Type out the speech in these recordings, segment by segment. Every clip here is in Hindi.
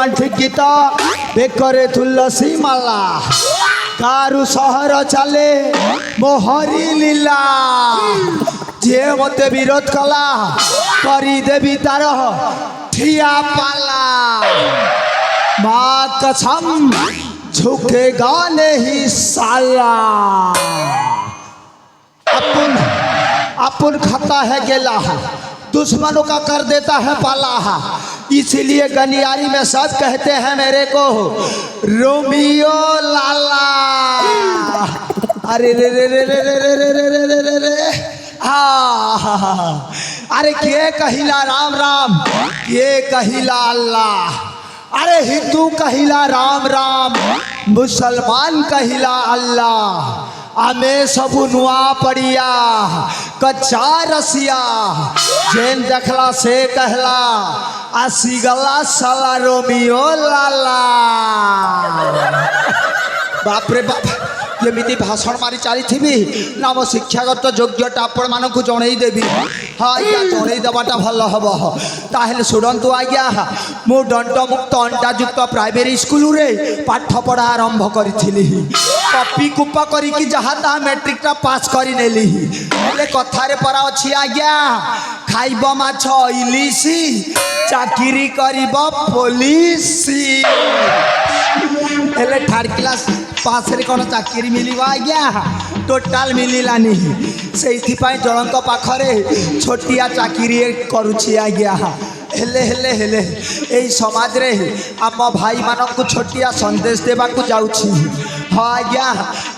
रोमांटिक गीत बेकरे तुलसी माला गारु सहर चले मोहरी लीला जे मते विरोध कला करी देवी तार ठिया पाला माँ कसम झुकेगा नहीं साला अपन खाता है गेला दुश्मनों का कर देता है पाला इसलिए गनियारी में सब कहते हैं मेरे को रोमियो लाला। अरे रे रे रे रे रे रे रे रे रे रे रे अरे के कहिला राम राम के कहिला अल्लाह अरे हिंदू कहिला राम राम मुसलमान कहिला अल्लाह आमे सबू नुआ पड़िया कच्चा रसिया जेन देखला से कहला आसी गला साला रोमियो लाला। बाप रे बाप एमती भाषण मारी चली थी ना मो शिक्षागत योग्यता आपण मानक जनईदेवी हाँ आज्ञा जनईदेवाटा भल हम ताहले शुणु आज्ञा मु दंडमुक्त अंडायुक्त प्राइमेरी स्कूल रे पाठ पढ़ा आरंभ करी कपी कुपा करी जहाँ तहाँ मैट्रिकटा पास करी नेली हेले कथारे परा अच्छी आज्ञा खाइब माछ इलिसी चाकरी करिब पुलिसी हेले थर्ड क्लास पास रे कौन चाकरी मिलवा आज्ञा टोटाल मिलानी से जनक पाखरे छोटिया चाकरी करुछि आज्ञा हेले हेले हेले यही समाज रे आम भाई मानक छोटिया संदेश देवा जाऊँगी हाँ आज्ञा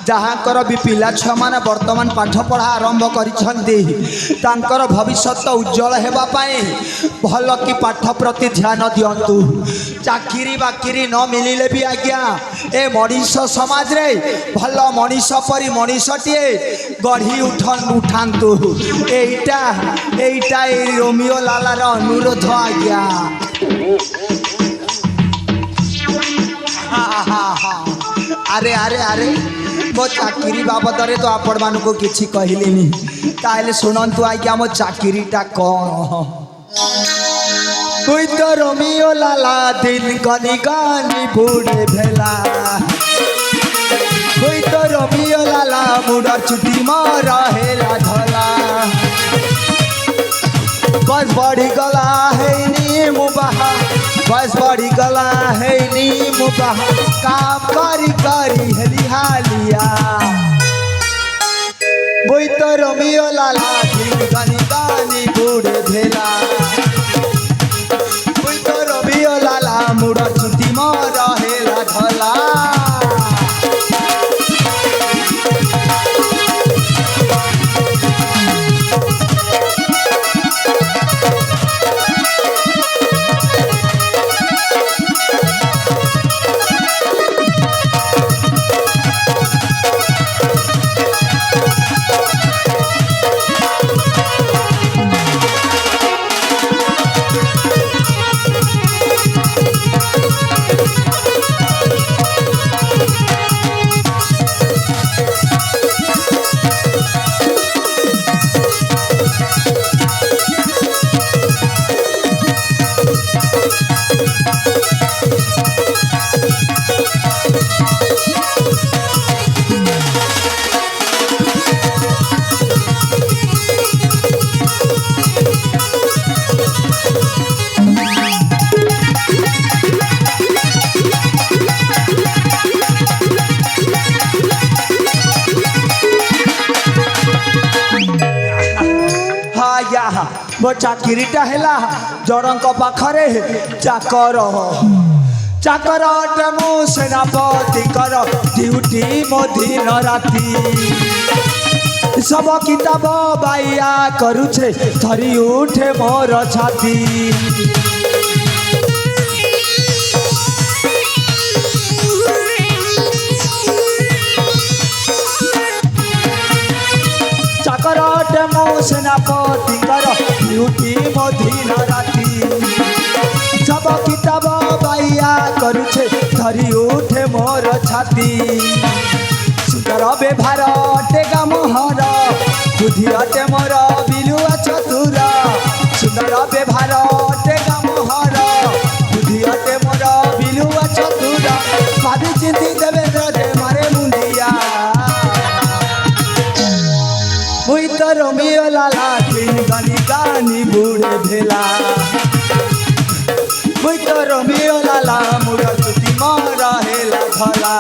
जहाँकर भी पिला छुआ मैंने बर्तमान पाठ पढ़ा आरंभ कर भविष्य उज्जवल होगापाई भल कि पाठ प्रति ध्यान दिंतु चाकरी बाकरी न मिलिले भी आज्ञा ए मनीष समाज रे भल मनीष परी मनीषटीए गढ़ी उठातु एटा रोमियो लालार अनुरोध आज्ञा। अरे अरे अरे मो चाकरी बाबद तो आपण मानक किसी कहली ताहले शुणु आज्ञा मो चाकरीटा कौन तुई तो रोमियो लाला दिन गनी गानी बुढ़े भेला तुई तो रोमियो लाला मुड़ा चुटी मारा हेला धला बस बढ़ी गला है नी मुबाहा बस बढ़ी गला है नी मुबाहा काम करी करी हेली हालिया बोई तो रोमियो लाला दिन गनी गानी बुढ़े भेला बोई तो रोमियो लाला मुड़ा चुटी मारा हेला धला मो चाकरीटा है जनक पाखरे चाकर चाकर मु सेनापति कर ड्यूटी मो दिन राति सब किताब बाइया करुछे थरी उठे मोर छाती चाकर मु सेनापति कर ड्यूटी मो दिन राति सब किताब बाइया करुछे धरी उठे मोर छाती सुंदर व्यवहार टेगा मोहर बुद्धि अटे मोर बिलुआ चतुर सुंदर व्यवहार टेगा मोहर बुद्धि अटे मोर मुई तो रोमियो लाला तीन गनी गानी बूढ़े भेला मुई तो रोमियो लाला मुरा चुटी मारा हेला भला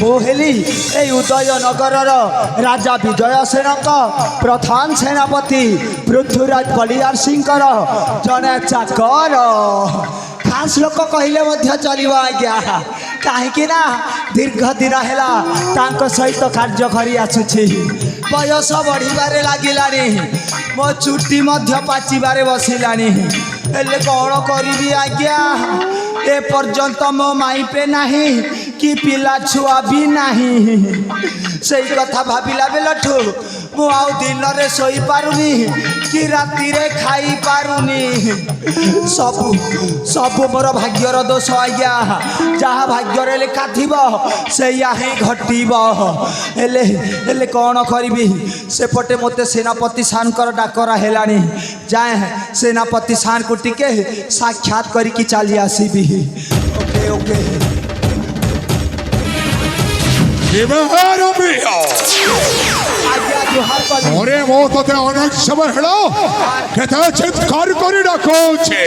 मोहली ए उदयनगर राजा विजय सेन प्रधान सेनापति पृथ्वीराज बलियार सिंह जने चाकर खास लोक कहले चलो आज्ञा कहीं दीर्घ दिन है सहित कार्य कर आसुची बयस बढ़वे लगिलानी मो चुटी पाचिबारे बसिलानी हेले कौन करी आज्ञा ए पर्यंत मो माइपे नहीं कि पिला छुआ भी नहीं से कथा भाविला बेलठू मु आउ दिन रे सोई पारुनी कि राति रे खाई पारुनी सबु सबु मोर भाग्यर दोष आज्ञा जहाँ भाग्य रे लिखा थिबो से ही घटिबो हेले हेले कौन करी सेपटे मते सेनापति सानकर डाकरा हेलानी जाए सेनापति सान को टिके साक्षात करिकी चली आसीबी ओके ओके अरे मो तो अनेक समय हेलो केते चित्कार करी डाकुछे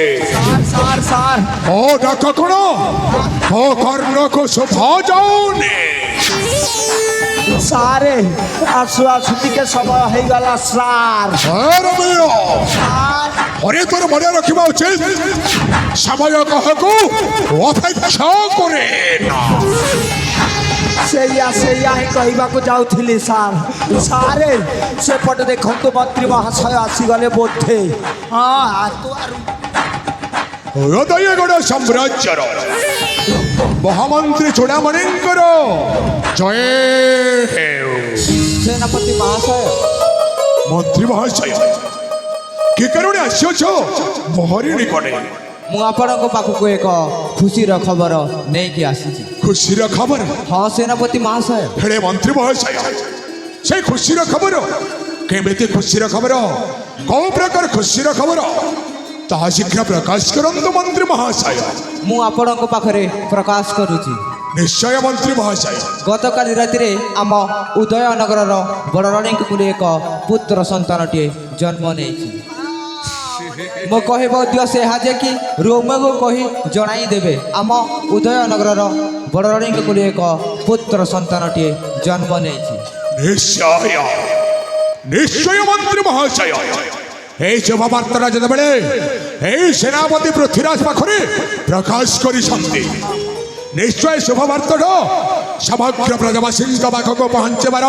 सार सार ओ डाक कोन ओ कर्ण को शोभा जाऊनी सारे आसु आसु टिके समय हे गला सार अरे मियो अरे तोर मने रखिबा उचित समय कहकू अपेक्षा करे ना से ही कहवा को जाऊली सार सारे सेपटे देखु मंत्री महाशय आसीगले बोधे हाँ हृदयगढ़ साम्राज्यर महामंत्री चूड़ामणिंकर जय सेनापति महाशय मंत्री महाशय कि कारण आस मोहरी निकटे मु आपणक पाखक एक खुशीर खबर नहीं आसी खुशीर खबर हाँ सेनापति महाशय हेले मंत्री महाशय से खुशीर खबर केमिति खुशीर खबर कौ प्रकार खुशीर खबर ता शीघ्र प्रकाश करंतु मंत्री महाशय मु आपणक पाखरे प्रकाश करुची निश्चय मंत्री महाशय गतकाली राति रे आम उदयनगर बड़राणी को एक पुत्र संतानटे जन्म नहीं मो कहे उद्देश्य है कि रोम को कही जनाई देवे आम उदयनगर बड़राणी को एक पुत्र संतानटे जन्म नहीं निश्चय निश्चय मंत्री महाशय ए शुभवार्ता जब बेले सेनापति पृथ्वीराज पाखरे प्रकाश कर निश्चय शुभवार्ता समग्र प्रजावासी पाखक पहुंचबार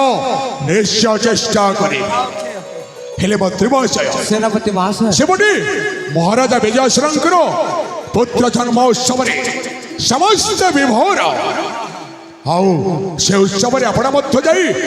निश्चय चेष्टा करें हेले मंत्री महाशय सेनापति महाशय सेपटे महाराजा विजयश्वरंकर पुत्र जन्म उत्सव समस्त विभोर आउ से उत्सव आपण मध्य जाई